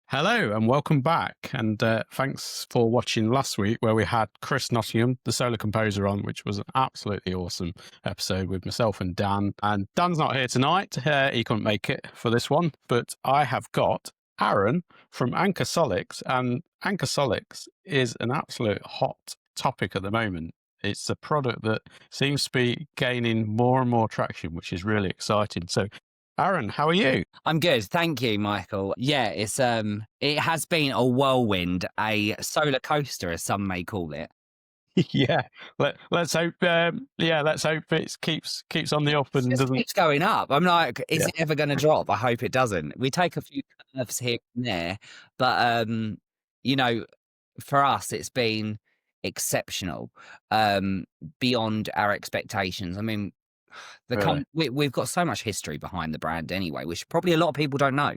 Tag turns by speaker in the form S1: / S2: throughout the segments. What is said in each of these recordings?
S1: Hello and welcome back. And thanks for watching last week where we had Chris Nottingham, the solar composer, on, which was an absolutely awesome episode with myself and Dan. And Dan's not here tonight. He couldn't make it for this one, but I have got Aaron from Anker Solix. And Anker Solix is an absolute hot topic at the moment. It's a product that seems to be gaining more and more traction, which is really exciting. So Aaron, how are you?
S2: I'm good. Thank you, Michael. Yeah, it has been a whirlwind, a solar coaster, as some may call it.
S1: Yeah, let's hope. Let's hope it keeps on the up and
S2: It just
S1: doesn't.
S2: keeps going up. I'm like, is
S1: Yeah.
S2: it ever going to drop? I hope it doesn't. We take a few curves here and there, but for us, it's been exceptional, beyond our expectations. I mean,
S1: Really?
S2: we've got so much history behind the brand anyway, which probably a lot of people don't know.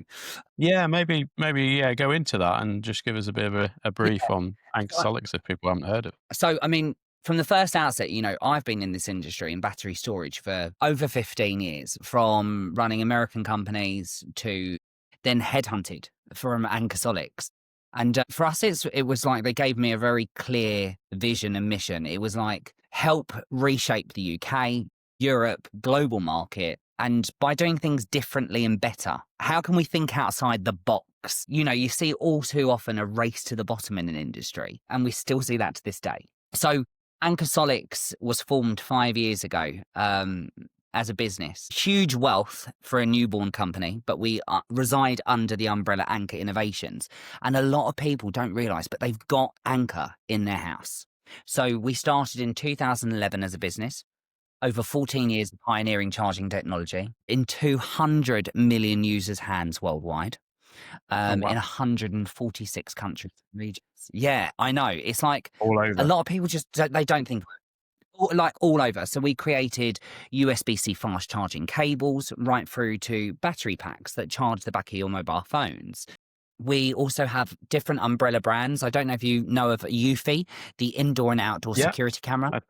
S1: Yeah, maybe go into that and just give us a bit of a brief on Anker Solix if people haven't heard of.
S2: So, I mean, from the first outset, I've been in this industry in battery storage for over 15 years, from running American companies to then headhunted from Anker Solix. And for us, it was like they gave me a very clear vision and mission. It was like help reshape the UK, Europe, global market. And by doing things differently and better, how can we think outside the box? You see all too often a race to the bottom in an industry, and we still see that to this day. So Anker Solix was formed 5 years ago as a business. Huge wealth for a newborn company, but we reside under the umbrella Anker Innovations. And a lot of people don't realise, but they've got Anker in their house. So we started in 2011 as a business. Over 14 years of pioneering charging technology in 200 million users' hands worldwide,
S1: Wow.
S2: in 146 countries and regions. Yeah, I know. It's like
S1: All over.
S2: a lot of people they don't think all over. So we created USB-C fast charging cables right through to battery packs that charge the back of your mobile phones. We also have different umbrella brands. I don't know if you know of Eufy, the indoor and outdoor security camera.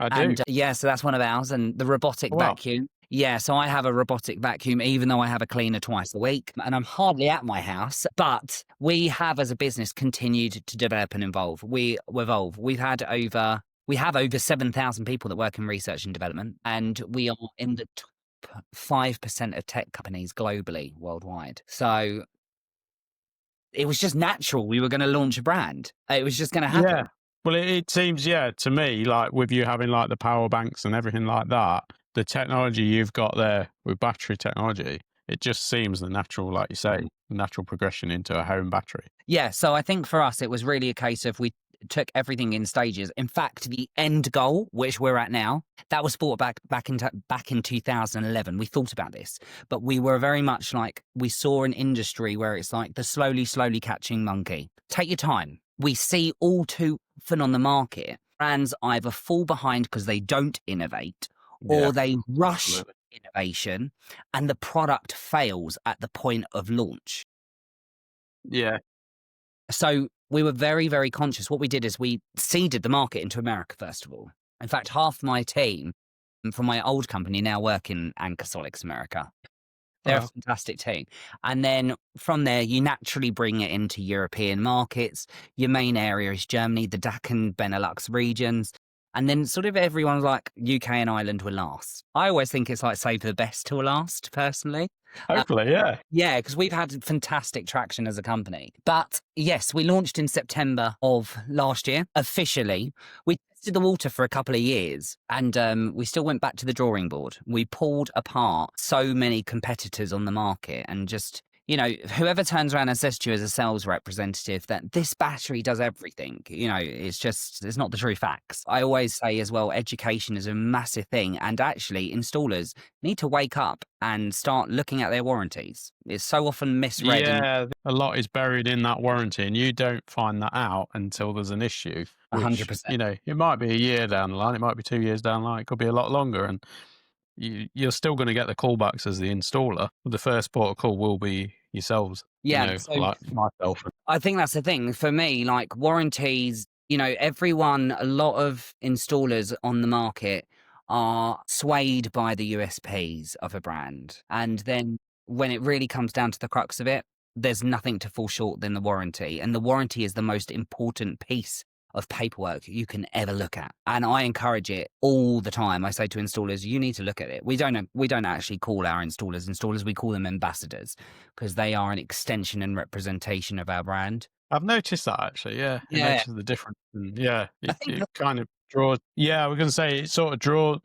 S1: I do.
S2: And so that's one of ours. And the robotic vacuum. Yeah, so I have a robotic vacuum, even though I have a cleaner twice a week, and I'm hardly at my house. But we have, as a business, continued to develop and evolve. We evolve. We have over 7,000 people that work in research and development, and we are in the top 5% of tech companies globally, worldwide. So it was just natural. We were going to launch a brand. It was just going to happen.
S1: Yeah. Well, it seems, to me, like with you having like the power banks and everything like that, the technology you've got there with battery technology, it just seems the natural, like you say, natural progression into a home battery.
S2: Yeah. So I think for us, it was really a case of we took everything in stages. In fact, the end goal, which we're at now, that was thought back in 2011. We thought about this, but we were very much like, we saw an industry where it's like the slowly catching monkey. Take your time. We see all too often on the market, brands either fall behind because they don't innovate, or they rush innovation and the product fails at the point of launch.
S1: Yeah.
S2: So we were very, very conscious. What we did is we seeded the market into America, first of all. In fact, half my team from my old company now work in Anker Solix America. They're a fantastic team. And then from there, you naturally bring it into European markets. Your main area is Germany, the DACH and Benelux regions. And then sort of everyone's like, UK and Ireland will last. I always think it's like save the best till last, personally.
S1: Hopefully, yeah.
S2: Yeah, because we've had fantastic traction as a company. But yes, we launched in September of last year, officially. We tested the water for a couple of years, and we still went back to the drawing board. We pulled apart so many competitors on the market, and just, whoever turns around and says to you as a sales representative that this battery does everything, it's not the true facts. I always say as well, education is a massive thing, and actually installers need to wake up and start looking at their warranties. It's so often misread.
S1: Yeah, a lot is buried in that warranty, and you don't find that out until there's an issue.
S2: 100%.
S1: It might be a year down the line, it might be 2 years down the line, it could be a lot longer, and you're still going to get the callbacks as the installer. The first port of call will be yourselves.
S2: Yeah,
S1: like myself.
S2: I think that's the thing for me. Like warranties, a lot of installers on the market are swayed by the USPs of a brand, and then when it really comes down to the crux of it, there's nothing to fall short than the warranty. And the warranty is the most important piece of paperwork you can ever look at. And I encourage it all the time. I say to installers, you need to look at it. We don't actually call our installers, we call them ambassadors, because they are an extension and representation of our brand.
S1: I've noticed that actually. Yeah, it
S2: Yeah.
S1: makes the difference. And yeah,
S2: I think
S1: it kind of draws. Yeah, I was going to say it sort of draws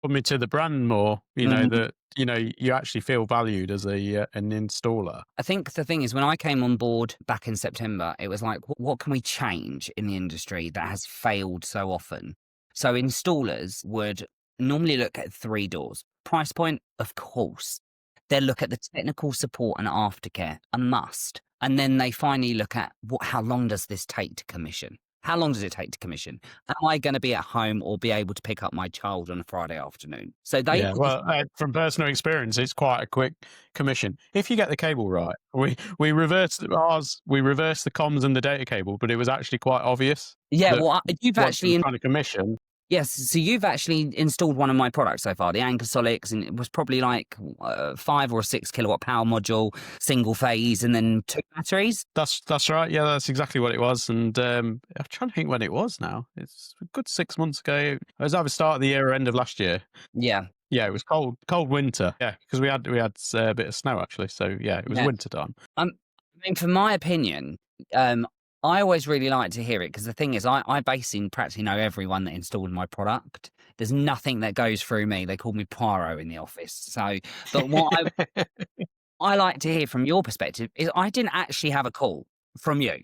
S1: me to the brand more. You know that you actually feel valued as an installer.
S2: I think the thing is, when I came on board back in September, it was like, what can we change in the industry that has failed so often? So installers would normally look at 3 doors. Price point, of course. They'll look at the technical support and aftercare, a must. And then they finally look at how long does this take to commission? How long does it take to commission? Am I going to be at home or be able to pick up my child on a Friday afternoon? So they,
S1: Yeah, well, from personal experience, it's quite a quick commission if you get the cable right. We reversed ours. We reversed the comms and the data cable, but it was actually quite obvious.
S2: yeah,
S1: that
S2: well, you've
S1: once
S2: actually
S1: we were trying to commission.
S2: Yes, so you've actually installed one of my products so far, the Anker Solix, and it was probably like 5 or 6 kilowatt power module, single phase, and then 2 batteries.
S1: That's right. Yeah, that's exactly what it was. And I'm trying to think when it was now. It's a good 6 months ago. It was either start of the year or end of last year.
S2: Yeah.
S1: Yeah, it was cold winter. Yeah, because we had a bit of snow actually. So yeah, it was winter time.
S2: I mean, for my opinion, I always really like to hear it, because the thing is, I basically practically know everyone that installed my product. There's nothing that goes through me. They call me Poirot in the office. So, but what I like to hear from your perspective is, I didn't actually have a call from you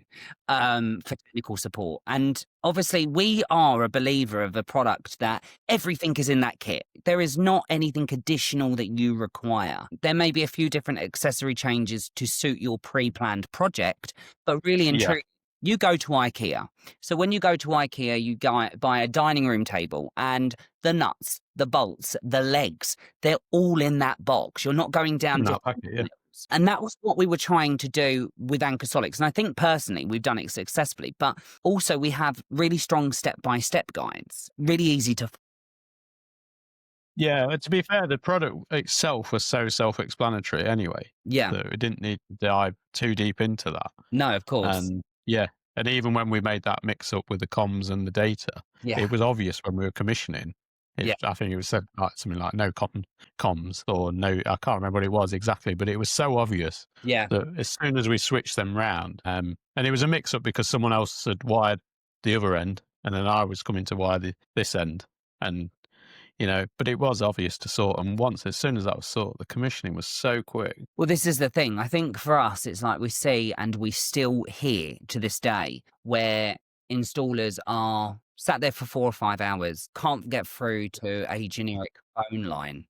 S2: for technical support. And obviously we are a believer of a product that everything is in that kit. There is not anything additional that you require. There may be a few different accessory changes to suit your pre-planned project, but really and truly, you go to IKEA. So when you go to IKEA, you buy a dining room table, and the nuts, the bolts, the legs, they're all in that box. You're not going down to And that was what we were trying to do with Anker Solix. And I think personally we've done it successfully, but also we have really strong step-by-step guides, really easy to.
S1: Yeah, to be fair, the product itself was so self-explanatory anyway.
S2: Yeah.
S1: So we didn't need to dive too deep into that.
S2: No, of course.
S1: And yeah, and even when we made that mix-up with the comms and the data, it was obvious when we were commissioning. I think it was said something like no comms or no, I can't remember what it was exactly, but it was so obvious that as soon as we switched them round, and it was a mix-up because someone else had wired the other end, and then I was coming to wire this end, and but it was obvious to sort. And as soon as that was sorted, the commissioning was so quick.
S2: Well, this is the thing. I think for us, it's like we see, and we still hear to this day, where installers are sat there for 4 or 5 hours, can't get through to a generic phone line.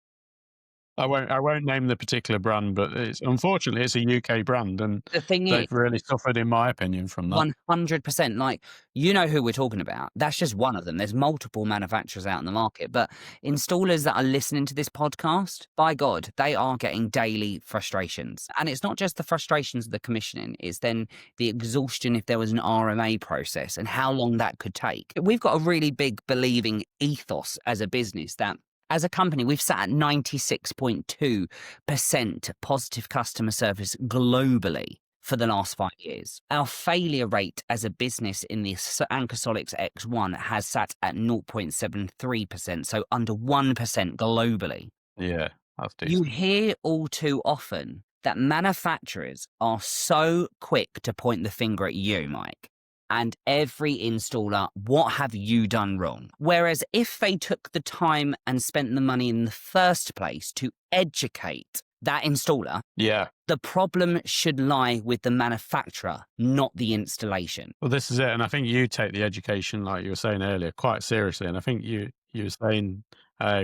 S1: I won't name the particular brand, but unfortunately it's a UK brand, and
S2: the thing
S1: they've really suffered, in my opinion, from that.
S2: 100%. Like, you know who we're talking about. That's just one of them. There's multiple manufacturers out in the market, but installers that are listening to this podcast, by God, they are getting daily frustrations. And it's not just the frustrations of the commissioning, it's then the exhaustion if there was an RMA process and how long that could take. We've got a really big believing ethos as a business that, as a company, we've sat at 96.2% positive customer service globally for the last 5 years. Our failure rate as a business in the Anker Solix X1 has sat at 0.73%, so under 1% globally.
S1: Yeah, that's decent.
S2: You hear all too often that manufacturers are so quick to point the finger at you, Mike, and every installer, what have you done wrong? Whereas if they took the time and spent the money in the first place to educate that installer, the problem should lie with the manufacturer, not the installation.
S1: Well, this is it. And I think you take the education, like you were saying earlier, quite seriously. And I think you were saying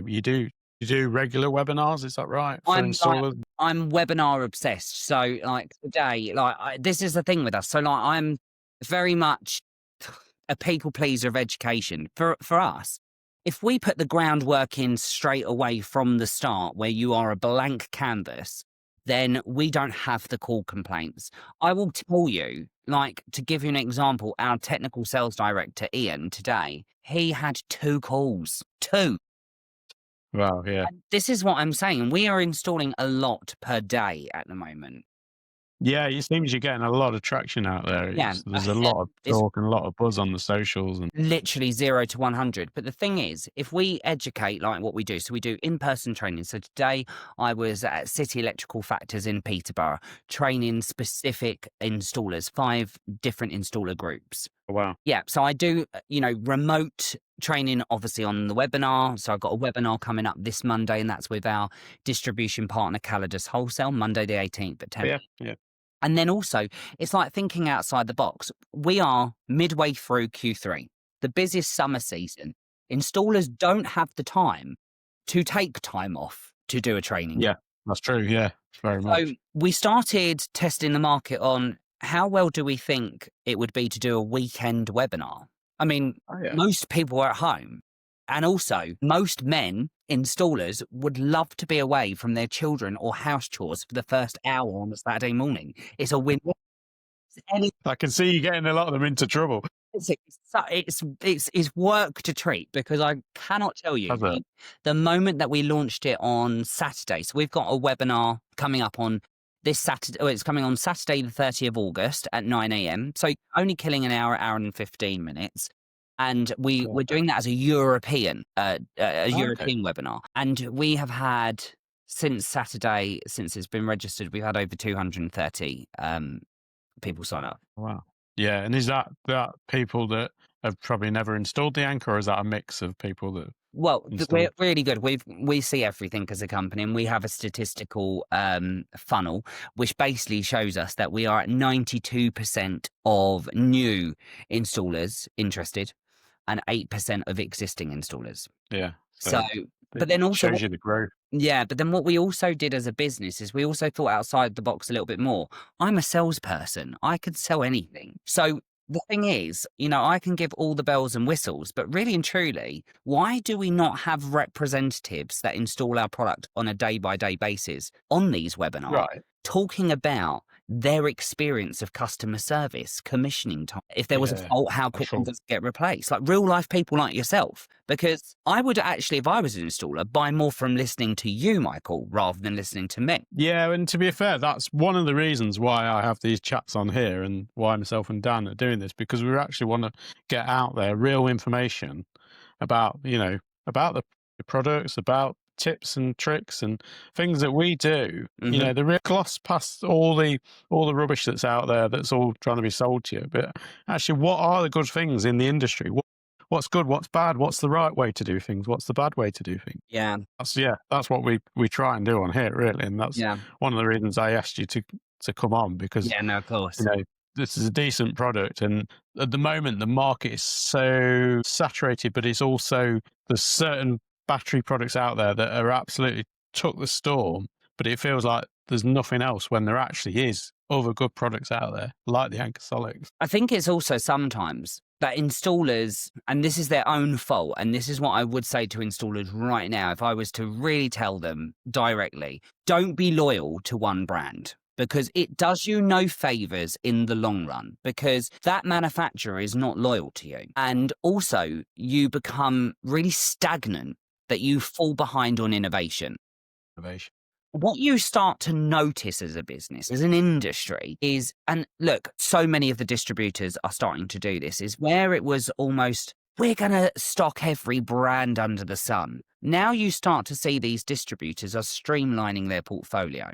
S1: you do regular webinars, is that right? For installers?
S2: I'm webinar obsessed. So like today, this is the thing with us. So like I'm very much a people pleaser of education. For us, if we put the groundwork in straight away from the start, where you are a blank canvas, then we don't have the call complaints. I will tell you, like, to give you an example, our technical sales director, Ian, today, he had 2 calls. 2.
S1: Wow, yeah.
S2: And this is what I'm saying. We are installing a lot per day at the moment.
S1: Yeah, it seems you're getting a lot of traction out there.
S2: Yeah,
S1: There's a lot of
S2: it's
S1: talk and a lot of buzz on the socials. And
S2: literally 0 to 100. But the thing is, if we educate like what we do, so we do in-person training. So today I was at City Electrical Factors in Peterborough, training specific installers, 5 different installer groups.
S1: wow,
S2: Yeah, so I do, remote training, obviously on the webinar. So I've got a webinar coming up this Monday, and that's with our distribution partner, Calidus Wholesale, Monday the 18th at 10.
S1: yeah,
S2: And then also, it's like thinking outside the box. We are midway through Q3, the busiest summer season. Installers don't have the time to take time off to do a training.
S1: yeah, that's true. Yeah, very
S2: So
S1: much.
S2: we started testing the market on how well do we think it would be to do a weekend webinar? I mean,
S1: Oh, yeah.
S2: most people are at home. And also, most men, installers, would love to be away from their children or house chores for the first hour on a Saturday morning. It's a win-win.
S1: I can see you getting a lot of them into trouble.
S2: It's work to treat, because I cannot tell you
S1: Has it?
S2: the moment that we launched it on Saturday. So we've got a webinar coming up on this Saturday. Oh, it's coming on Saturday, the 30th of August at 9 a.m. So only killing an hour and 15 minutes. And we're doing that as a European, European webinar. And we have had, since Saturday, since it's been registered, we've had over 230 people sign up.
S1: Wow. Yeah, and is that people that have probably never installed the Anker, or is that a mix of people that?
S2: Well,
S1: installed?
S2: we're really good. We see everything as a company, and we have a statistical funnel, which basically shows us that we are at 92% of new installers interested, and 8% of existing installers.
S1: Yeah.
S2: So but then also
S1: shows you the growth.
S2: Yeah, but then what we also did as a business is we also thought outside the box a little bit more. I'm a salesperson. I could sell anything. So the thing is, I can give all the bells and whistles, but really and truly, why do we not have representatives that install our product on a day-by-day basis on these webinars,
S1: Right.
S2: talking about their experience of customer service, commissioning time, if there was a fault, how quickly does it get replaced? Like real life people like yourself. Because I would actually, if I was an installer, buy more from listening to you, Michael, rather than listening to me.
S1: Yeah, and to be fair, that's one of the reasons why I have these chats on here and why myself and Dan are doing this, because we actually want to get out there real information about, about the products, about tips and tricks and things that we do.
S2: Mhm.
S1: The real gloss past all the rubbish that's out there that's all trying to be sold to you. But actually, what are the good things in the industry? What's good? What's bad? What's the right way to do things? What's the bad way to do things?
S2: Yeah.
S1: That's what we try and do on here, really. And that's one of the reasons I asked you to come on, because
S2: Yeah, no, of course.
S1: this is a decent product, and at the moment the market is so saturated, but it's also, there's certain battery products out there that are absolutely took the storm, but it feels like there's nothing else when there actually is other good products out there like the Anker Solix.
S2: I think it's also sometimes that installers, and this is their own fault, and this is what I would say to installers right now, if I was to really tell them directly, don't be loyal to one brand, because it does you no favors in the long run, because that manufacturer is not loyal to you. And also you become really stagnant, that you fall behind on innovation. What you start to notice as a business, as an industry, is, and look, so many of the distributors are starting to do this, is where it was almost, we're going to stock every brand under the sun. Now you start to see these distributors are streamlining their portfolio.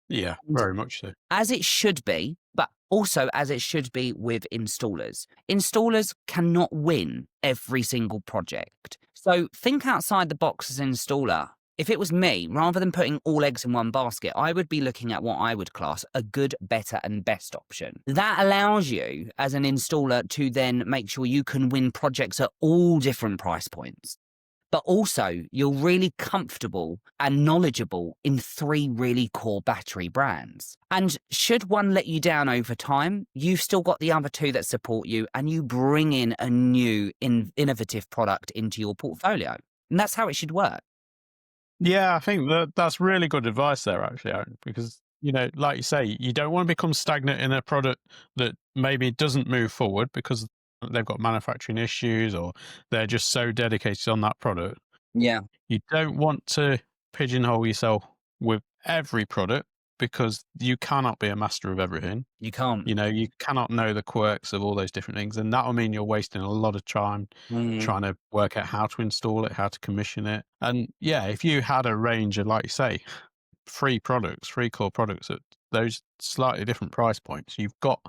S1: Yeah, very much so.
S2: As it should be, but also as it should be with installers. Installers cannot win every single project. So think outside the box as an installer. If it was me, rather than putting all eggs in one basket, I would be looking at what I would class a good, better, and best option. That allows you, as an installer, to then make sure you can win projects at all different price points. But also, you're really comfortable and knowledgeable in 3 really core battery brands. And should one let you down over time, you've still got the other 2 that support you, and you bring in a new innovative product into your portfolio. And that's how it should work.
S1: Yeah, I think that's really good advice there, actually, Aaron, because, like you say, you don't want to become stagnant in a product that maybe doesn't move forward because they've got manufacturing issues or they're just so dedicated on that product.
S2: Yeah.
S1: You don't want to pigeonhole yourself with every product, because you cannot be a master of everything.
S2: You can't.
S1: You cannot know the quirks of all those different things, and that will mean you're wasting a lot of time trying to work out how to install it, how to commission it. And yeah, if you had a range of, like you say, three core products at those slightly different price points, you've got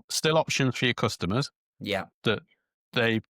S1: still options for your customers.
S2: Yeah.
S1: That they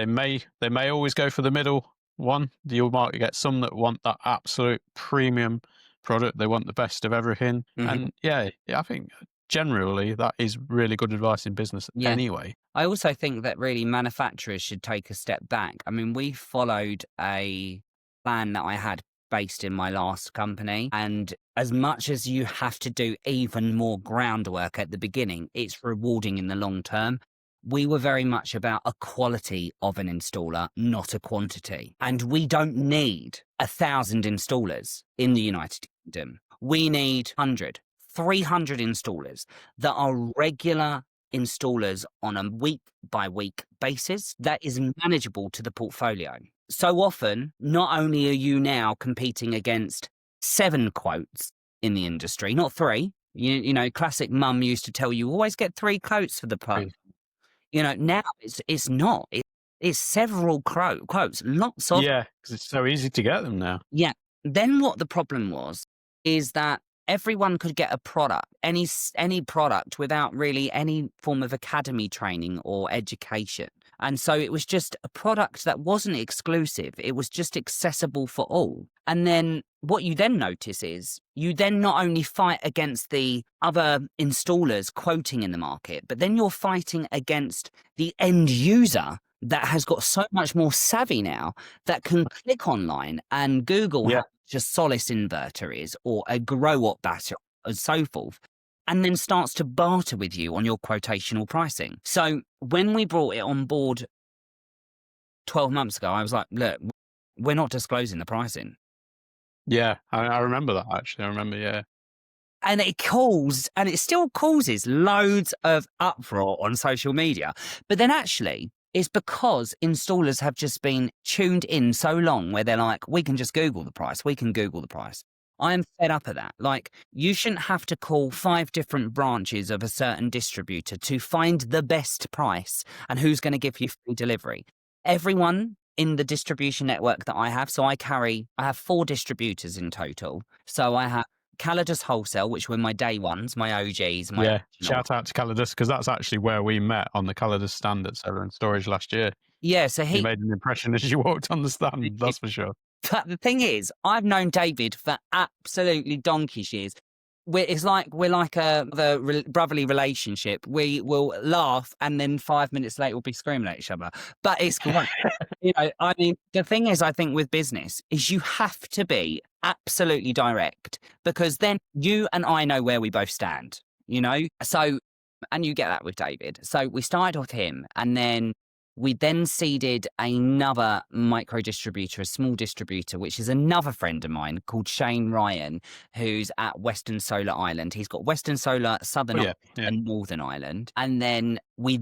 S1: may always go for the middle one. You might get some that want that absolute premium product. They want the best of everything. And I think generally that is really good advice in business anyway.
S2: I also think that really manufacturers should take a step back. I mean, we followed a plan that I had based in my last company, and as much as you have to do even more groundwork at the beginning, it's rewarding in the long term. We were very much about a quality of an installer, not a quantity. And we don't need 1,000 installers in the United Kingdom. We need 100, 300 installers that are regular installers on a week-by-week basis that is manageable to the portfolio. So often, not only are you now competing against 7 quotes in the industry, not 3. Classic mum used to tell you, always get 3 quotes for the price. Now it's not. It's several quotes, lots of.
S1: Yeah, because it's so easy to get them now.
S2: Yeah. Then what the problem was is that everyone could get a product, any product, without really any form of academy training or education. And so it was just a product that wasn't exclusive. It was just accessible for all. And then what you then notice is you then not only fight against the other installers quoting in the market, but then you're fighting against the end user that has got so much more savvy now that can click online and Google how much a Solix inverter is or a grow-up battery and so forth, and then starts to barter with you on your quotational pricing. So when we brought it on board 12 months ago, I was like, look, we're not disclosing the pricing.
S1: Yeah, I remember that, actually. I remember, yeah.
S2: And it still causes loads of uproar on social media. But then actually, it's because installers have just been tuned in so long where they're like, we can just Google the price. We can Google the price. I am fed up of that. Like, you shouldn't have to call 5 different branches of a certain distributor to find the best price and who's going to give you free delivery. Everyone in the distribution network that I have, so I have 4 distributors in total. So I have Calidus Wholesale, which were my day ones, my OGs.
S1: Shout out to Calidus, because that's actually where we met, on the Calidus stand at Solar and Storage last year.
S2: Yeah, so
S1: he made an impression as you walked on the stand, that's for sure.
S2: But the thing is, I've known David for absolutely donkey's years. We're like a brotherly relationship. We will laugh and then 5 minutes later we'll be screaming at each other. But it's great. I mean, the thing is, I think with business is you have to be absolutely direct, because then you and I know where we both stand, So, and you get that with David. So we started with him, and then we then seeded another micro distributor, a small distributor, which is another friend of mine called Shane Ryan, who's at Western Solar Ireland. He's got Western Solar, Southern Ireland, and Northern Ireland. And then we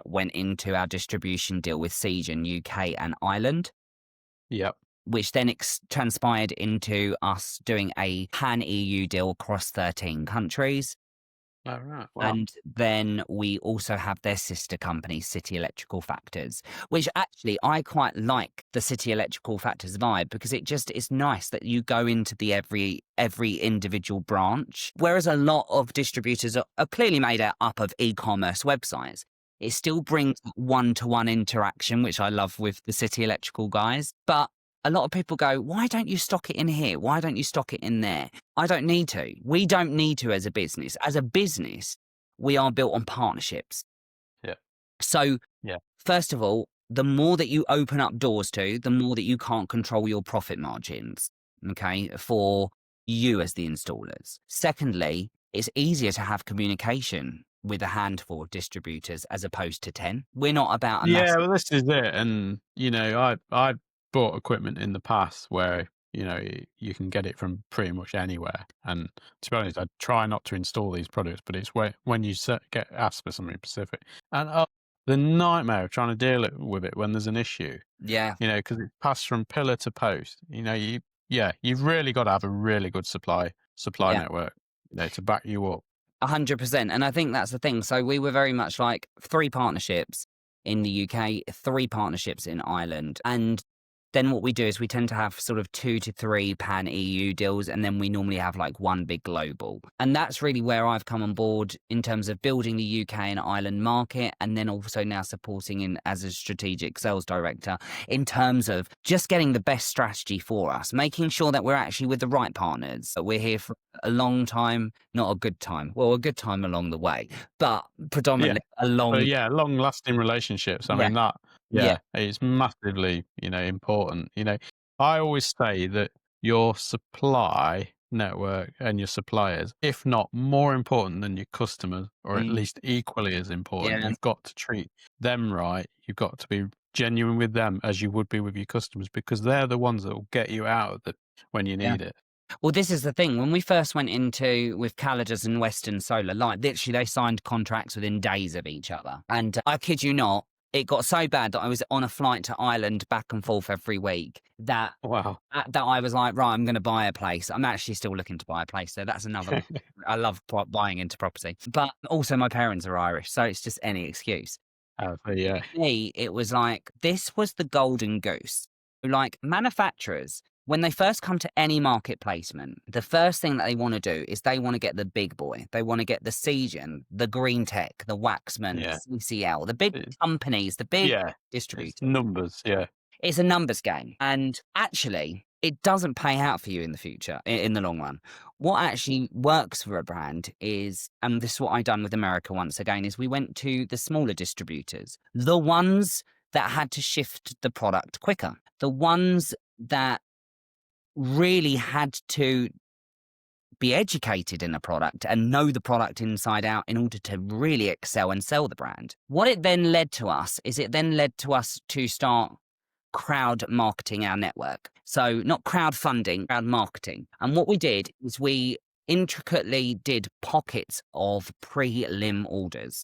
S2: went into our distribution deal with Siege in UK and Ireland.
S1: Yep.
S2: Which then transpired into us doing a pan-EU deal across 13 countries.
S1: Oh, right. Wow.
S2: And then we also have their sister company, City Electrical Factors, which actually I quite like the City Electrical Factors vibe, because it's nice that you go into the every individual branch. Whereas a lot of distributors are clearly made up of e-commerce websites, it still brings one-to-one interaction, which I love with the City Electrical guys. But a lot of people go, why don't you stock it in here? Why don't you stock it in there? I don't need to. We don't need to as a business. As a business, we are built on partnerships.
S1: Yeah.
S2: So, first of all, the more that you open up doors to, the more that you can't control your profit margins, okay, for you as the installers. Secondly, it's easier to have communication with a handful of distributors as opposed to 10. We're not about a
S1: Yeah, well, this is it. And, I bought equipment in the past where you can get it from pretty much anywhere, and to be honest, I try not to install these products, but it's when you get asked for something specific, and the nightmare of trying to deal with it when there's an issue, because it passed from pillar to post. You've really got to have a really good supply network. to back you up.
S2: 100%. And I think that's the thing. So we were very much like 3 partnerships in the UK, 3 partnerships in Ireland. And then what we do is we tend to have sort of 2 to 3 pan EU deals, and then we normally have like 1 big global. And that's really where I've come on board in terms of building the UK and Ireland market, and then also now supporting in as a strategic sales director in terms of just getting the best strategy for us, making sure that we're actually with the right partners. That we're here for a long time, not a good time. Well, a good time along the way, but predominantly a long.
S1: But yeah, long-lasting relationships. I
S2: Yeah.
S1: mean that.
S2: Yeah.
S1: It's massively, important. I always say that your supply network and your suppliers, if not more important than your customers, or at least equally as important, you've got to treat them right. You've got to be genuine with them as you would be with your customers, because they're the ones that will get you out of it when you need it.
S2: Well, this is the thing. When we first went into with Calidus and Western Solar, like literally they signed contracts within days of each other. And I kid you not, it got so bad that I was on a flight to Ireland back and forth every week that that I was like, right, I'm going to buy a place. I'm actually still looking to buy a place. So that's another, I love buying into property. But also my parents are Irish, so it's just any excuse.
S1: For
S2: me, it was like, this was the golden goose. Like manufacturers, when they first come to any market placement, the first thing that they want to do is they want to get the big boy. They want to get the Seagen, the Green Tech, the Waxman, the CCL, the big companies, the big distributors.
S1: It's numbers,
S2: It's a numbers game. And actually, it doesn't pay out for you in the future, in the long run. What actually works for a brand is, and this is what I've done with America once again, is we went to the smaller distributors, the ones that had to shift the product quicker, the ones that really had to be educated in a product and know the product inside out in order to really excel and sell the brand. What it then led to us is to start crowd marketing our network. So not crowdfunding, crowd marketing. And what we did is we intricately did pockets of pre-lim orders.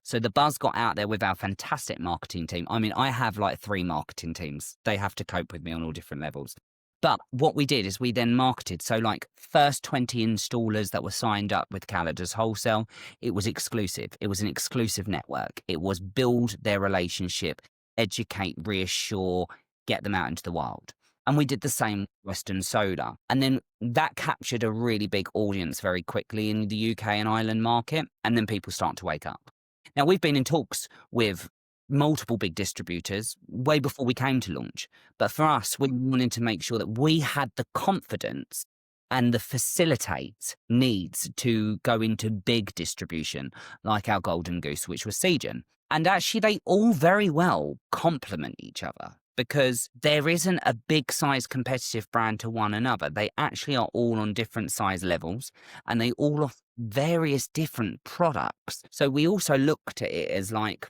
S2: So the buzz got out there with our fantastic marketing team. I mean, I have like 3 marketing teams. They have to cope with me on all different levels. But what we did is we then marketed. So like first 20 installers that were signed up with Calidus Wholesale, it was exclusive. It was an exclusive network. It was build their relationship, educate, reassure, get them out into the wild. And we did the same with Western Solar. And then that captured a really big audience very quickly in the UK and Ireland market. And then people start to wake up. Now, we've been in talks with multiple big distributors way before we came to launch. But for us, we wanted to make sure that we had the confidence and the facilitate needs to go into big distribution, like our golden goose, which was Seagen. And actually, they all very well complement each other because there isn't a big size competitive brand to one another. They actually are all on different size levels and they all offer various different products. So we also looked at it as like,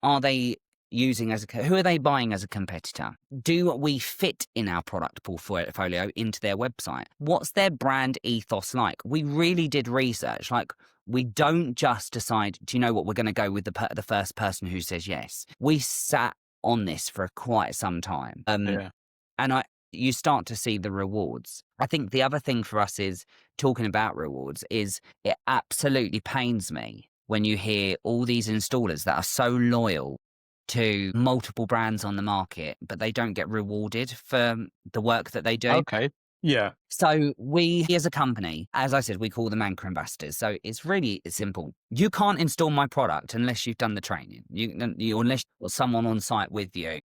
S2: are they using who are they buying as a competitor? Do we fit in our product portfolio into their website? What's their brand ethos like? We really did research. Like, we don't just decide, do you know what, we're going to go with the first person who says yes. We sat on this for quite some time. And you start to see the rewards. I think the other thing for us is, talking about rewards, is it absolutely pains me when you hear all these installers that are so loyal to multiple brands on the market, but they don't get rewarded for the work that they do.
S1: Okay. Yeah.
S2: So we, as a company, as I said, we call them Anker ambassadors. So it's really simple. You can't install my product unless you've done the training. Unless you've got someone on site with you.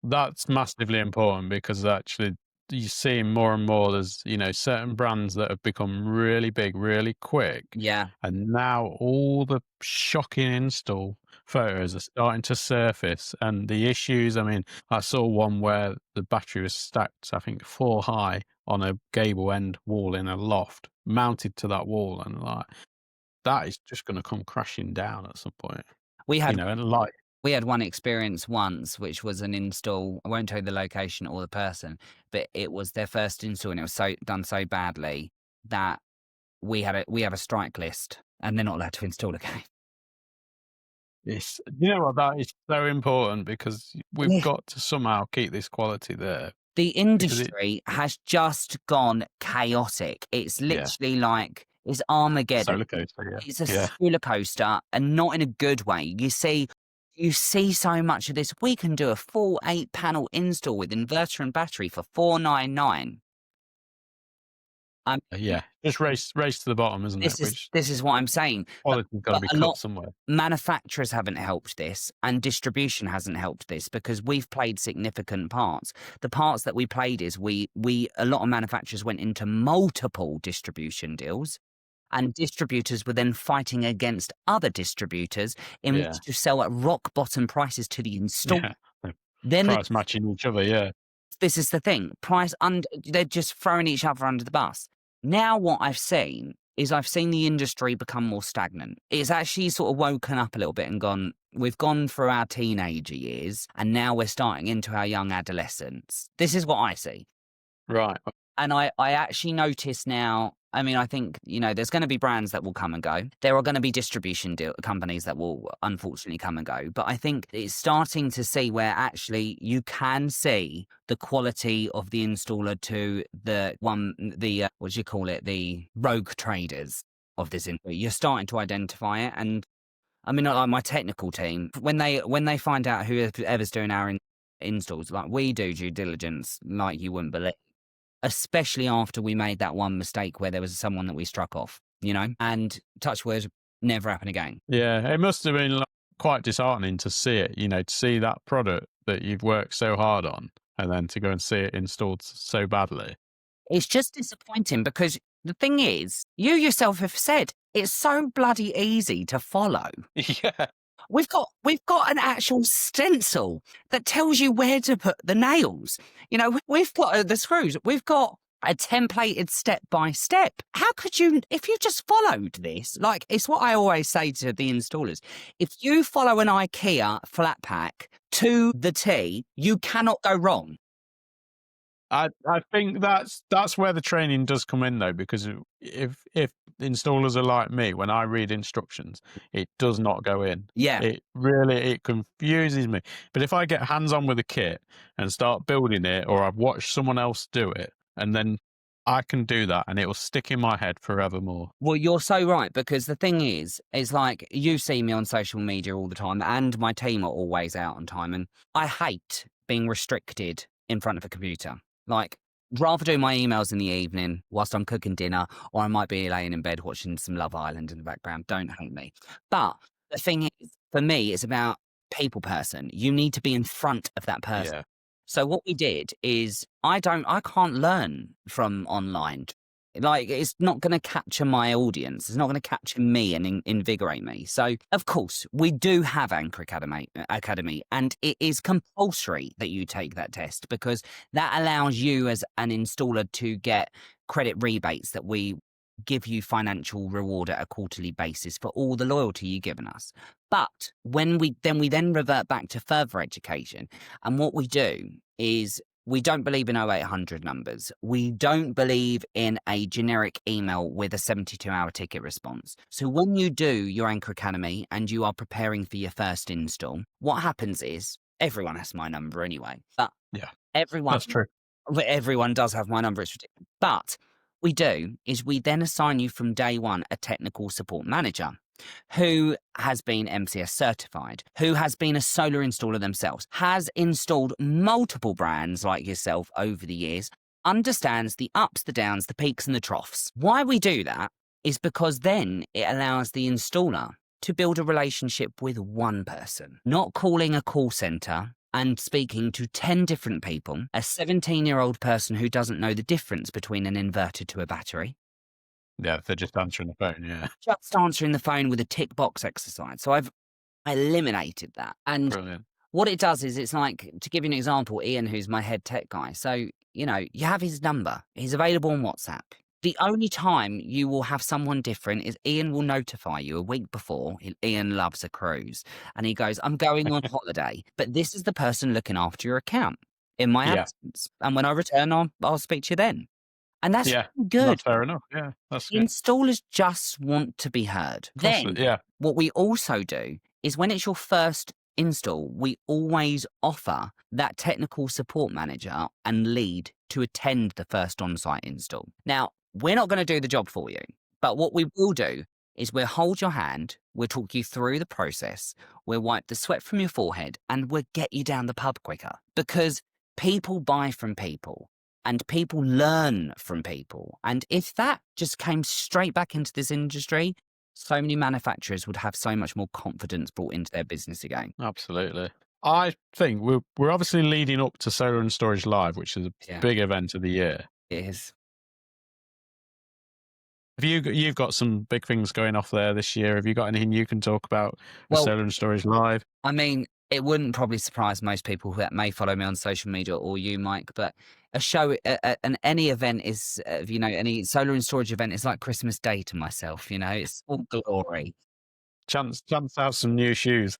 S1: That's massively important because actually you see more and more there's, certain brands that have become really big, really quick.
S2: Yeah.
S1: And now all the shocking install photos are starting to surface and the issues. I mean, I saw one where the battery was stacked, I think 4 high on a gable end wall in a loft, mounted to that wall. And like, that is just going to come crashing down at some point.
S2: We had,
S1: We
S2: had one experience once, which was an install. I won't tell you the location or the person, but it was their first install, and it was done so badly that we have a strike list, and they're not allowed to install again.
S1: Yes, you know what? That is so important because we've got to somehow keep this quality there.
S2: The industry has just gone chaotic. It's literally like is Armageddon.
S1: Solar coaster, yeah.
S2: It's a
S1: Yeah.
S2: roller coaster, and not in a good way. You see so much of this. We can do a full 8-panel install with inverter and battery for $499.
S1: Yeah, just race to the bottom, isn't it?
S2: This is what I'm saying.
S1: Quality's got to be cut somewhere.
S2: Manufacturers haven't helped this, and distribution hasn't helped this, because we've played significant parts. The parts that we played is a lot of manufacturers went into multiple distribution deals, and distributors were then fighting against other distributors in which to sell at rock bottom prices to the installer.
S1: Yeah.
S2: Then
S1: price matching each other, yeah.
S2: This is the thing. They're just throwing each other under the bus. Now what I've seen the industry become more stagnant. It's actually sort of woken up a little bit and gone, we've gone through our teenager years and now we're starting into our young adolescence. This is what I see.
S1: Right.
S2: And I actually notice now, I mean, I think, there's going to be brands that will come and go. There are going to be distribution companies that will unfortunately come and go. But I think it's starting to see where actually you can see the quality of the installer to the rogue traders of this industry. You're starting to identify it. And I mean, like my technical team, when they find out whoever's doing our installs, like we do due diligence like you wouldn't believe. Especially after we made that one mistake where there was someone that we struck off, and touch wood, never happen again.
S1: Yeah, it must have been quite disheartening to see it, to see that product that you've worked so hard on and then to go and see it installed so badly.
S2: It's just disappointing because the thing is, you yourself have said, it's so bloody easy to follow.
S1: Yeah.
S2: We've got an actual stencil that tells you where to put the nails. We've got the screws. We've got a templated step by step. How could you, if you just followed this, like it's what I always say to the installers, if you follow an IKEA flat pack to the T, you cannot go wrong.
S1: I think that's where the training does come in though, because if installers are like me, when I read instructions, it does not go in.
S2: Yeah.
S1: It confuses me. But if I get hands on with a kit and start building it, or I've watched someone else do it, and then I can do that and it will stick in my head forevermore.
S2: Well, you're so right, because the thing is like you see me on social media all the time and my team are always out on time, and I hate being restricted in front of a computer. Like, rather do my emails in the evening whilst I'm cooking dinner, or I might be laying in bed watching some Love Island in the background. Don't hate me. But the thing is, for me, it's about people person. You need to be in front of that person. Yeah. So what we did is I can't learn from online. Like, it's not going to capture my audience. It's not going to capture me and invigorate me. So, of course, we do have Anker Academy, and it is compulsory that you take that test, because that allows you as an installer to get credit rebates that we give you financial reward at a quarterly basis for all the loyalty you've given us. But when we then revert back to further education, and what we do is, we don't believe in 0800 numbers. We don't believe in a generic email with a 72-hour ticket response. So when you do your Anker Academy and you are preparing for your first install, what happens is, everyone has my number anyway. But
S1: yeah,
S2: that's
S1: true.
S2: Everyone does have my number. It's ridiculous. But we then assign you from day one a technical support manager who has been MCS certified, who has been a solar installer themselves, has installed multiple brands like yourself over the years, understands the ups, the downs, the peaks and the troughs. Why we do that is because then it allows the installer to build a relationship with one person, not calling a call center and speaking to 10 different people, a 17-year-old person who doesn't know the difference between an inverter to a battery.
S1: Yeah, they're just answering the phone, yeah.
S2: Just answering the phone with a tick box exercise. So I've eliminated that. And
S1: brilliant.
S2: What it does is, it's like, to give you an example, Ian, who's my head tech guy. So, you have his number. He's available on WhatsApp. The only time you will have someone different is Ian will notify you a week before. Ian loves a cruise. And he goes, I'm going on holiday, but this is the person looking after your account in my absence. And when I return, I'll speak to you then. And that's good.
S1: That's fair enough. Yeah, that's good.
S2: Installers just want to be heard. Then, what we also do is, when it's your first install, we always offer that technical support manager and lead to attend the first on-site install. Now, we're not going to do the job for you, But what we will do is we'll hold your hand, we'll talk you through the process, we'll wipe the sweat from your forehead, and we'll get you down the pub quicker. Because people buy from people and people learn from people. And if that just came straight back into this industry, so many manufacturers would have so much more confidence brought into their business again.
S1: Absolutely. I think we're obviously leading up to Solar and Storage Live, which is a big event of the year.
S2: It is.
S1: Have you've got some big things going off there this year? Have you got anything you can talk about with Solar and Storage Live?
S2: I mean, it wouldn't probably surprise most people that may follow me on social media or you, Mike, but a show and any event is, any solar and storage event is like Christmas Day to myself. It's all glory.
S1: Chance to have some new shoes.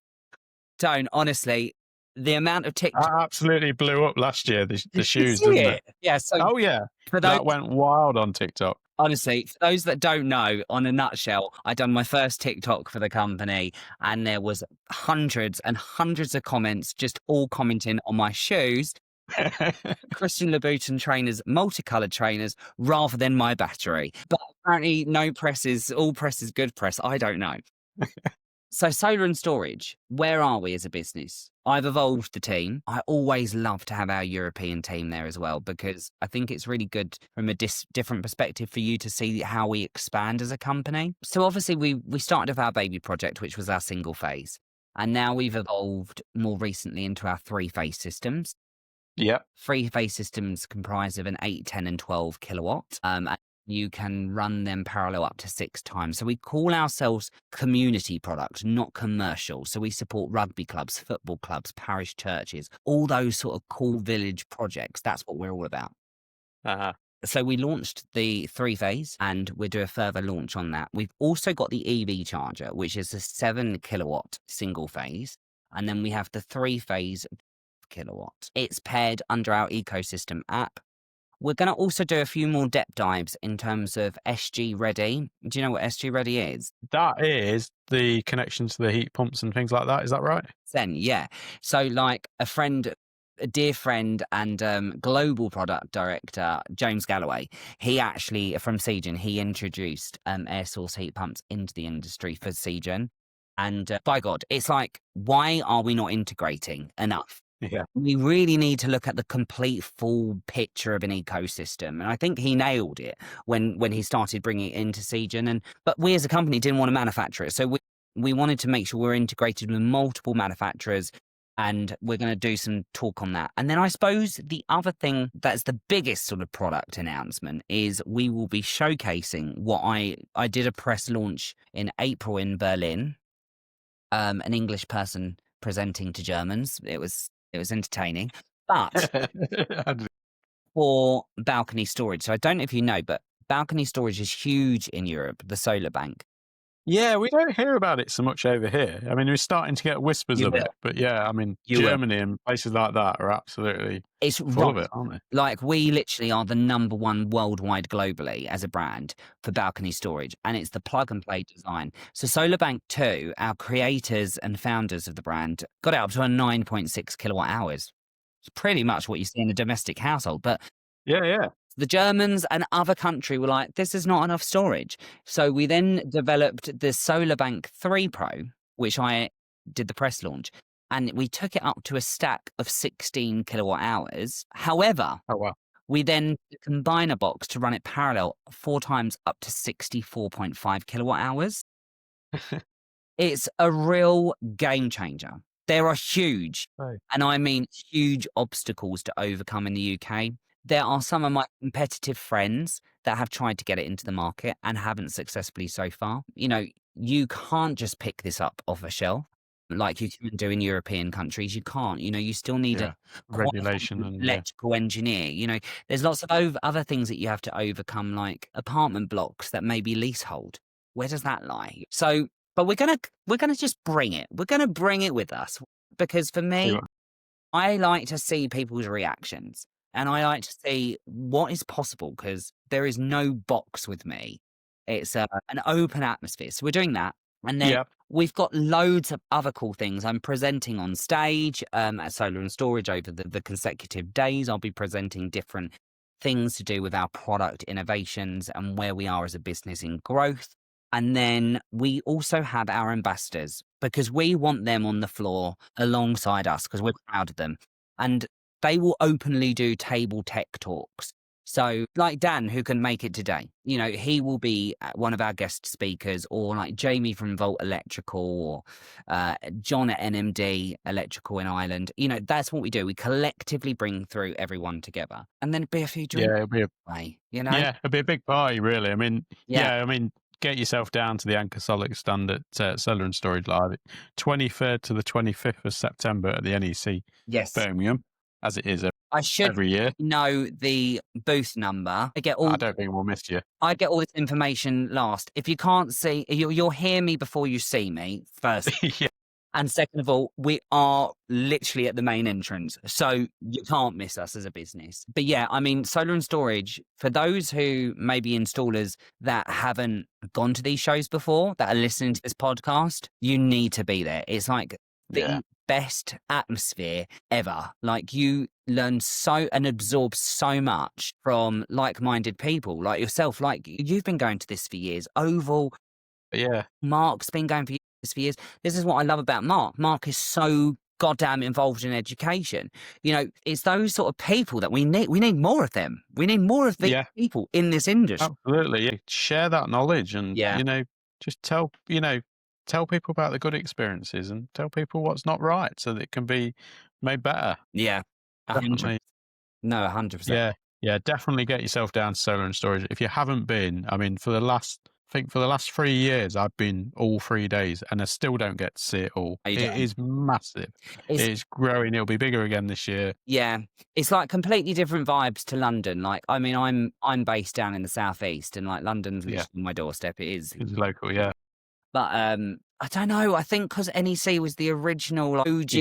S2: Don't, honestly, the amount of TikTok.
S1: That absolutely blew up last year, the shoes, didn't it?
S2: Yeah. So
S1: oh, yeah. That went wild on TikTok.
S2: Honestly, for those that don't know, on a nutshell, I done my first TikTok for the company and there was hundreds and hundreds of comments, just all commenting on my shoes. Christian Louboutin trainers, multicolored trainers, rather than my battery. But apparently all press is good press. I don't know. So solar and storage, where are we as a business? I've evolved the team. I always love to have our European team there as well, because I think it's really good from a different perspective for you to see how we expand as a company. So obviously we started with our baby project, which was our single phase. And now we've evolved more recently into our 3-phase systems.
S1: Yeah.
S2: 3-phase systems comprise of an 8, 10 and 12 kilowatt. And you can run them parallel up to 6 times. So we call ourselves community product, not commercial. So we support rugby clubs, football clubs, parish churches, all those sort of cool village projects. That's what we're all about. So we launched the 3-phase and we'll do a further launch on that. We've also got the EV charger, which is a 7 kilowatt single phase. And then we have the 3-phase kilowatt. It's paired under our ecosystem app. We're going to also do a few more depth dives in terms of SG Ready. Do you know what SG Ready is?
S1: That is the connection to the heat pumps and things like that. Is that right?
S2: Then, yeah. So like a dear friend and global product director, James Galloway, he actually, from Seagen, he introduced air source heat pumps into the industry for Seagen. And by God, it's like, why are we not integrating enough?
S1: Yeah.
S2: We really need to look at the complete full picture of an ecosystem. And I think he nailed it when he started bringing it into Seagen. But we as a company didn't want to manufacture it. So we wanted to make sure we're integrated with multiple manufacturers. And we're going to do some talk on that. And then I suppose the other thing that's the biggest sort of product announcement is we will be showcasing what I did a press launch in April in Berlin. An English person presenting to Germans. It was entertaining, but for balcony storage. So I don't know if you know, but balcony storage is huge in Europe, the solar bank.
S1: Yeah, we don't hear about it so much over here. I mean, we're starting to get whispers of it, but yeah, I mean, Germany and places like that are absolutely full of it, aren't they?
S2: Like, we literally are the #1 worldwide globally as a brand for balcony storage, and it's the plug and play design. So SolarBank 2, our creators and founders of the brand, got it up to a 9.6 kilowatt hours. It's pretty much what you see in a domestic household, but
S1: yeah.
S2: The Germans and other country were like, this is not enough storage. So we then developed the SolarBank 3 Pro, which I did the press launch, and we took it up to a stack of 16 kilowatt hours. However, we then combine a box to run it parallel 4 times up to 64.5 kilowatt hours. It's a real game changer. There are huge, and I mean huge obstacles to overcome in the UK. There are some of my competitive friends that have tried to get it into the market and haven't successfully so far. You can't just pick this up off a shelf like you can do in European countries. You can't. You still need a
S1: regulation and
S2: electrical engineer. There's lots of other things that you have to overcome, like apartment blocks that may be leasehold. Where does that lie? So, but we're gonna just bring it. We're gonna bring it with us, because for me, I like to see people's reactions. And I like to see what is possible, because there is no box with me. It's an open atmosphere. So we're doing that. And then we've got loads of other cool things. I'm presenting on stage at Solar and Storage over the consecutive days. I'll be presenting different things to do with our product innovations and where we are as a business in growth. And then we also have our ambassadors, because we want them on the floor alongside us because we're proud of them. And they will openly do table tech talks. So like Dan, who can make it today, he will be one of our guest speakers, or like Jamie from Volt Electrical, or John at NMD Electrical in Ireland. That's what we do. We collectively bring through everyone together, and then it'd be a few drinks.
S1: Yeah, it'll be a
S2: Way,
S1: it'll be a big party, really. I mean, get yourself down to the Anker Solix stand at Solar and Storage Live, 23rd to the 25th of September at the NEC Birmingham, as it is
S2: I should
S1: every year.
S2: know the booth number. I don't
S1: think we'll miss you.
S2: I get all this information last. If you can't see, you'll hear me before you see me first.
S1: Yeah.
S2: And second of all, we are literally at the main entrance, so you can't miss us as a business. But yeah, I mean, Solar and Storage, for those who may be installers that haven't gone to these shows before, that are listening to this podcast, you need to be there. It's like the best atmosphere ever. Like, you learn so and absorb so much from like-minded people like yourself. Like, you've been going to this for years. Oval.
S1: Yeah.
S2: Mark's been going for years. This is what I love about Mark. Mark is so goddamn involved in education. It's those sort of people that we need. We need more of them. We need more of these people in this industry.
S1: Absolutely. Yeah. Share that knowledge and, just tell people about the good experiences and tell people what's not right so that it can be made better.
S2: Yeah. 100%. No, 100%.
S1: Yeah. Definitely get yourself down to Solar and Storage. If you haven't been, I mean, for the last 3 years, I've been all 3 days and I still don't get to see it all. It is massive. It's growing. It'll be bigger again this year.
S2: Yeah. It's like completely different vibes to London. Like, I mean, I'm based down in the southeast, and like London's literally on my doorstep. It's
S1: local, yeah.
S2: But I don't know. I think because NEC was the original OG,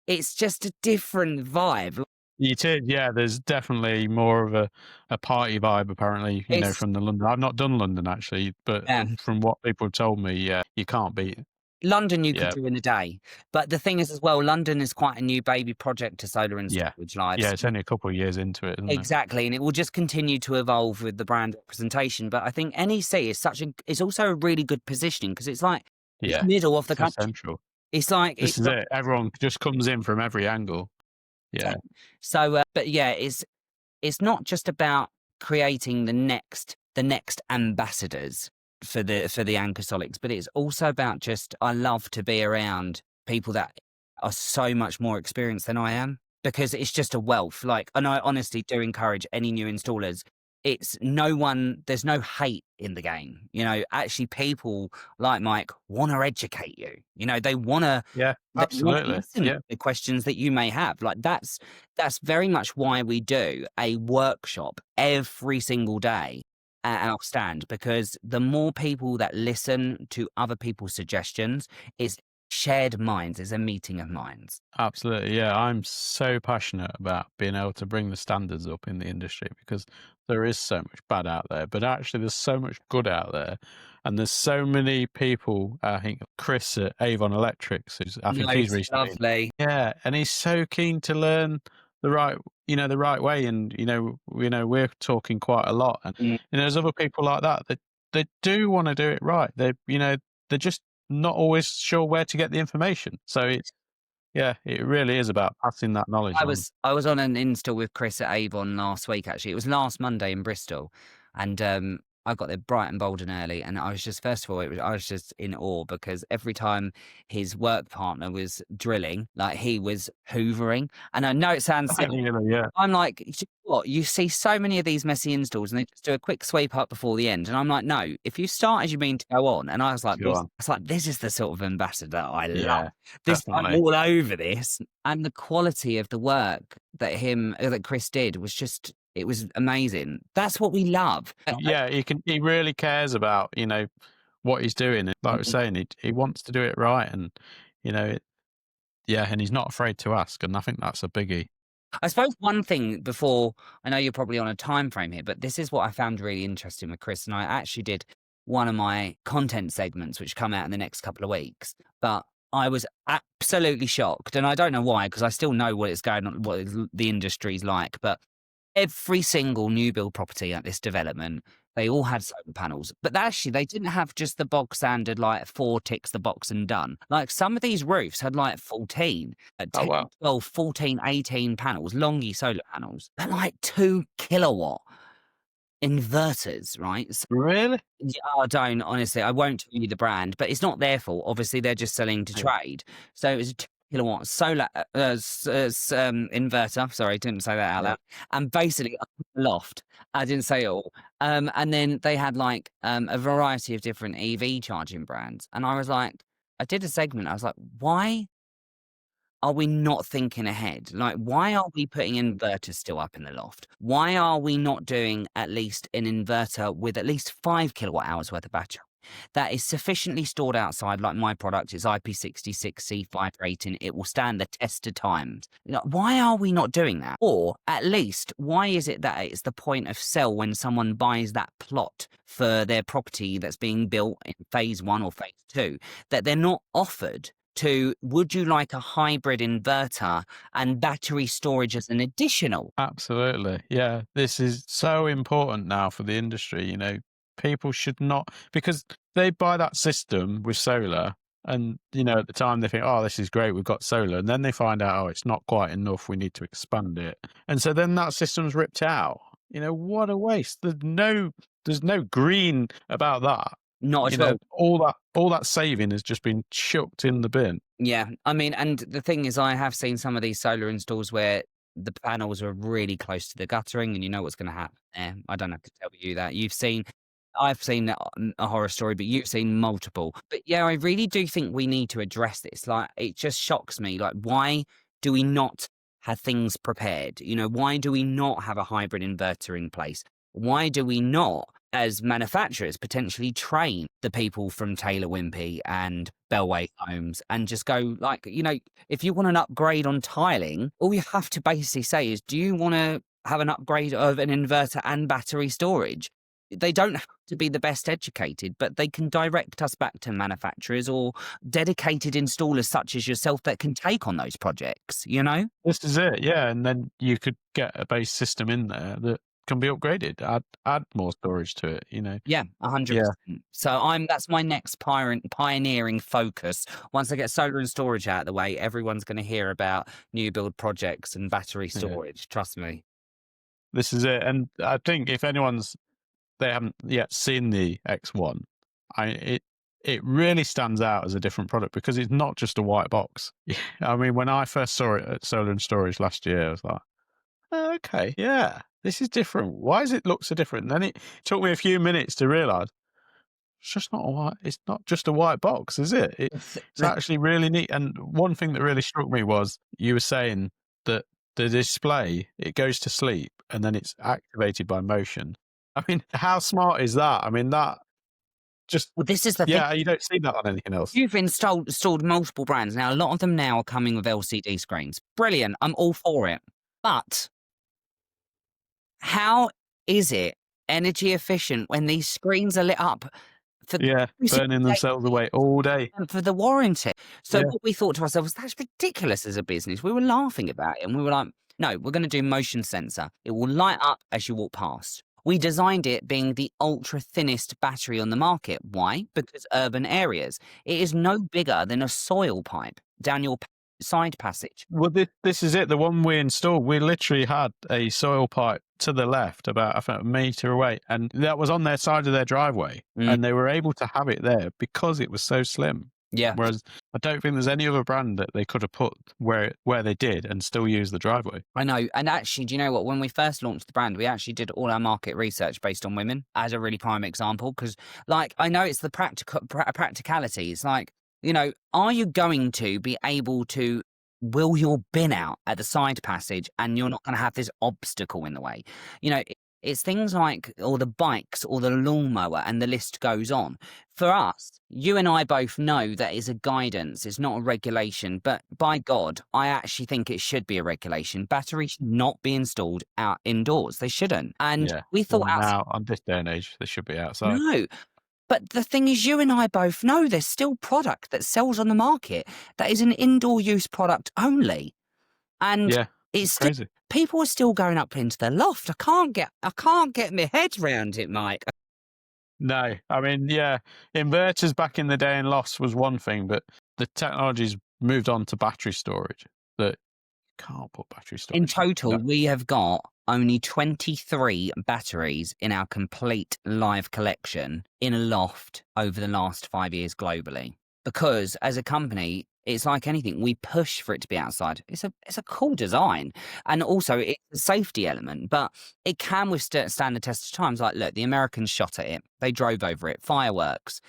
S2: it's just a different vibe.
S1: It is, yeah. There's definitely more of a party vibe, apparently, from the London. I've not done London, actually, but from what people have told me, you can't beat it.
S2: London you could do in a day. But the thing is as well, London is quite a new baby project to Solar and Storage Live.
S1: Yeah, it's only a couple of years into it, isn't it?
S2: Exactly, and it will just continue to evolve with the brand representation. But I think NEC is it's also a really good positioning, because it's like the middle of the country.
S1: Central.
S2: It's like
S1: this is it. Everyone just comes in from every angle. Yeah.
S2: So, but yeah, it's not just about creating the next ambassadors for the Anker Solix, but it's also about I love to be around people that are so much more experienced than I am, because it's just a wealth. Like, and I honestly do encourage any new installers. There's no hate in the game. Actually, people like Mike want to educate you. They want to.
S1: Yeah, absolutely.
S2: The questions that you may have, like that's very much why we do a workshop every single day at our stand, because the more people that listen to other people's suggestions, it's shared minds. It's a meeting of minds.
S1: Absolutely, yeah. I'm so passionate about being able to bring the standards up in the industry, because there is so much bad out there, but actually there's so much good out there, and there's so many people. I think Chris at Avon Electrics, he's recently,
S2: lovely.
S1: Yeah, and he's so keen to learn the right way, and we're talking quite a lot, and there's other people like that they do want to do it right. They're just not always sure where to get the information. So it really is about passing that knowledge on.
S2: I was on an install with Chris at Avon last week, actually. It was last Monday in Bristol, and I got there bright and bold and early, and I was just, first of all, I was just in awe, because every time his work partner was drilling, like, he was hoovering. And I know it sounds silly. I'm like, what? You see so many of these messy installs, and they just do a quick sweep up before the end. And I'm like, no, if you start as you mean to go on. And I was like, this is the sort of ambassador I love. I'm all over this. And the quality of the work that Chris did was just, it was amazing. That's what we love.
S1: Yeah, he really cares about, what he's doing. Like I was saying, he wants to do it right, and and he's not afraid to ask, and I think that's a biggie.
S2: I suppose one thing before, I know you're probably on a time frame here, but this is what I found really interesting with Chris, and I actually did one of my content segments which come out in the next couple of weeks, but I was absolutely shocked, and I don't know why, because I still know what is going on, what the industry's like, but Every single new build property at this development, they all had solar panels. But actually, they didn't have just the bog standard, like 4 ticks the box and done. Like some of these roofs had like 14,
S1: Oh,
S2: 10,
S1: wow.
S2: 12, 14, 18 panels, longy solar panels. They're like 2 kilowatt inverters, right? So,
S1: Really?
S2: yeah, I don't, honestly, I won't tell you the brand, but it's not their fault. Obviously, they're just selling to
S1: Yeah.
S2: trade. So it was a 2 kilowatt solar inverter. Sorry, didn't say that out
S1: Yeah.
S2: loud. And basically, loft. I didn't say it all. And then they had like a variety of different EV charging brands. And I was like, I did a segment. I was like, why are we not thinking ahead? Like, why are we putting inverters still up in the loft? Why are we not doing at least an inverter with at least 5 kilowatt hours worth of battery that is sufficiently stored outside? Like my product is IP66 C5 rating. It will stand the test of times. You know, why are we not doing that? Or at least, why is it that it's the point of sale when someone buys that plot for their property that's being built in phase 1 or phase 2, that they're not offered to, would you like a hybrid inverter and battery storage as an additional?
S1: Absolutely. Yeah. This is so important now for the industry. You know, people should not, because they buy that system with solar and, you know, at the time they think, oh, this is great, we've got solar. And then they find out, oh, it's not quite enough, we need to expand it. And so then that system's ripped out. You know, what a waste. There's no green about that.
S2: Not
S1: You
S2: at all.
S1: know, all that saving has just been chucked in the bin.
S2: Yeah, I mean, and the thing is, I have seen some of these solar installs where the panels are really close to the guttering, and you know what's going to happen there. I don't have to tell you that. I've seen a horror story, but you've seen multiple. But yeah, I really do think we need to address this. Like, it just shocks me. Like, why do we not have things prepared? You know, why do we not have a hybrid inverter in place? Why do we not, as manufacturers, potentially train the people from Taylor Wimpey and Bellway Homes and just go, like, you know, if you want an upgrade on tiling, all you have to basically say is, do you want to have an upgrade of an inverter and battery storage? They don't have to be the best educated, but they can direct us back to manufacturers or dedicated installers such as yourself that can take on those projects, you know?
S1: This is it, yeah. And then you could get a base system in there that can be upgraded, add more storage to it, you know.
S2: Yeah, 100%. So that's my next pioneering focus. Once I get solar and storage out of the way, everyone's going to hear about new build projects and battery storage. Trust me.
S1: This is it. And I think if they haven't yet seen the X1, it really stands out as a different product because it's not just a white box. I mean, when I first saw it at Solar and Storage last year, I was like, oh, okay, yeah, this is different. Why does it look so different? And then it took me a few minutes to realize it's not just a white box, is it? It's actually really neat. And one thing that really struck me was you were saying that the display, it goes to sleep and then it's activated by motion. I mean, how smart is that? I mean, that just,
S2: Well, this is the thing.
S1: yeah, you don't see that on anything else.
S2: You've installed multiple brands. Now, a lot of them now are coming with LCD screens. Brilliant. I'm all for it. But how is it energy efficient when these screens are lit up for
S1: Yeah, burning themselves away all day.
S2: and for the warranty? So
S1: Yeah.
S2: what we thought to ourselves, that's ridiculous as a business. We were laughing about it and we were like, no, we're going to do motion sensor. It will light up as you walk past. We designed it being the ultra thinnest battery on the market. Why? Because urban areas. It is no bigger than a soil pipe down your side passage.
S1: Well, this is it. The one we installed, we literally had a soil pipe to the left, about I think a meter away, and that was on their side of their driveway, and they were able to have it there because it was so slim.
S2: Yeah.
S1: Whereas I don't think there's any other brand that they could have put where they did and still use the driveway.
S2: I know. And actually, do you know what? When we first launched the brand, we actually did all our market research based on women as a really prime example. Because, like, I know it's the practicality. It's like, you know, are you going to be able to wheel your bin out at the side passage and you're not going to have this obstacle in the way? You know, it's things like, or the bikes or the lawnmower, and the list goes on. For us, you and I both know that is a guidance. It's not a regulation, but by God, I actually think it should be a regulation. Batteries should not be installed out indoors. They shouldn't. And we thought
S1: now on this day and age, they should be outside.
S2: No. But the thing is, you and I both know there's still product that sells on the market that is an indoor use product only. And It's still,
S1: Crazy.
S2: people are still going up into the loft. I can't get my head around it, Mike.
S1: No, I mean, yeah, inverters back in the day in lofts was one thing, but the technology's moved on to battery storage. That can't put battery storage.
S2: In total,
S1: No.
S2: we have got only 23 batteries in our complete live collection in a loft over the last 5 years globally. Because as a company, it's like anything, we push for it to be outside. It's a cool design. And also it's a safety element, but it can withstand the test of times. Like, look, the Americans shot at it. They drove over it, fireworks,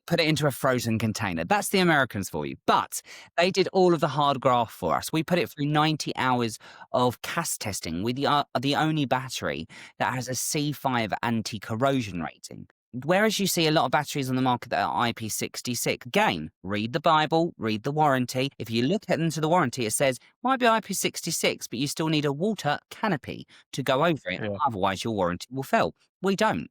S2: put it into a frozen container. That's the Americans for you. But they did all of the hard graft for us. We put it through 90 hours of cast testing with the only battery that has a C5 anti-corrosion rating. Whereas you see a lot of batteries on the market that are IP66, again, read the Bible, read the warranty. If you look into the warranty, it says, might be IP66, but you still need a water canopy to go over it.
S1: Yeah.
S2: Otherwise, your warranty will fail. We don't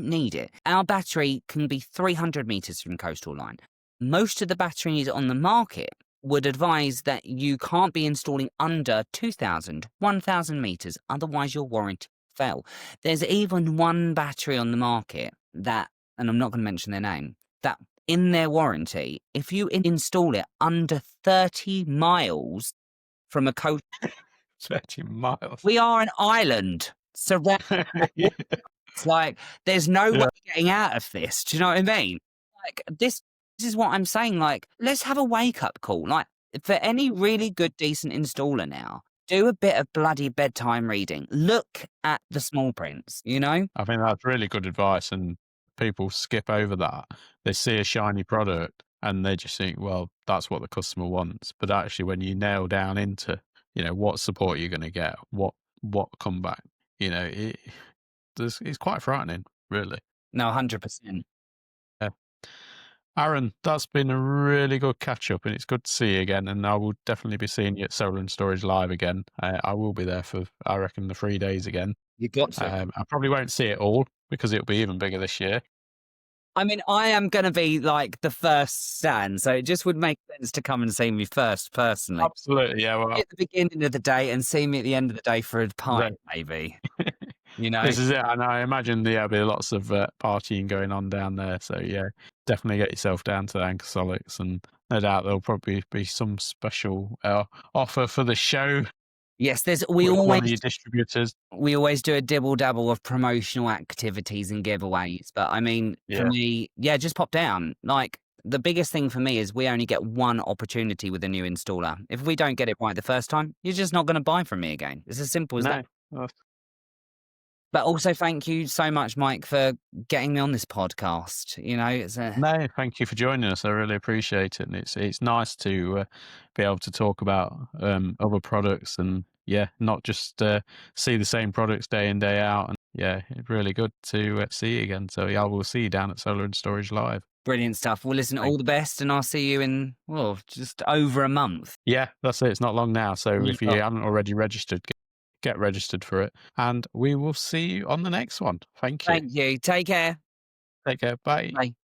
S2: need it. Our battery can be 300 meters from coastal line. Most of the batteries on the market would advise that you can't be installing under 2,000, 1,000 meters. Otherwise, your warranty will fail. There's even one battery on the market that, and I'm not going to mention their name, that in their warranty, if you install it under 30 miles from a coast,
S1: 30 miles.
S2: we are an island surrounded.
S1: Yeah.
S2: It's like there's no way getting out of this. Do you know what I mean? Like this is what I'm saying. Like, let's have a wake up call. Like, for any really good, decent installer now, do a bit of bloody bedtime reading. Look at the small prints, you know?
S1: I think that's really good advice, and people skip over that. They see a shiny product and they just think, well, that's what the customer wants. But actually, when you nail down into, what support you're going to get, what comeback, it's quite frightening, really.
S2: No, 100%.
S1: Aaron, that's been a really good catch up, and it's good to see you again. And I will definitely be seeing you at Solar and Storage Live again. I will be there for, I reckon, the 3 days again.
S2: You got to.
S1: I probably won't see it all because it'll be even bigger this year.
S2: I mean, I am going to be like the first stand, so it just would make sense to come and see me first, personally.
S1: Absolutely, yeah. Well,
S2: at the beginning of the day and see me at the end of the day for a pint, maybe.
S1: This is it, and I imagine there'll be lots of partying going on down there. So yeah, definitely get yourself down to Anker Solix, and no doubt there'll probably be some special offer for the show.
S2: Yes,
S1: one of your distributors.
S2: We always do a dibble dabble of promotional activities and giveaways. But I mean, for me, just pop down. Like, the biggest thing for me is we only get one opportunity with a new installer. If we don't get it right the first time, you're just not going to buy from me again. It's as simple as that. But also, thank you so much, Mike, for getting me on this podcast.
S1: No, thank you for joining us. I really appreciate it, and it's nice to be able to talk about other products, and not just see the same products day in, day out. And it's really good to see you again. So I will see you down at Solar and Storage Live.
S2: Brilliant stuff. Well, listen, all the best, and I'll see you in just over a month.
S1: Yeah, that's it. It's not long now. So if you haven't already registered, get registered for it, and we will see you on the next one. Thank you.
S2: Thank you. Take care.
S1: Take care. Bye.
S2: Bye.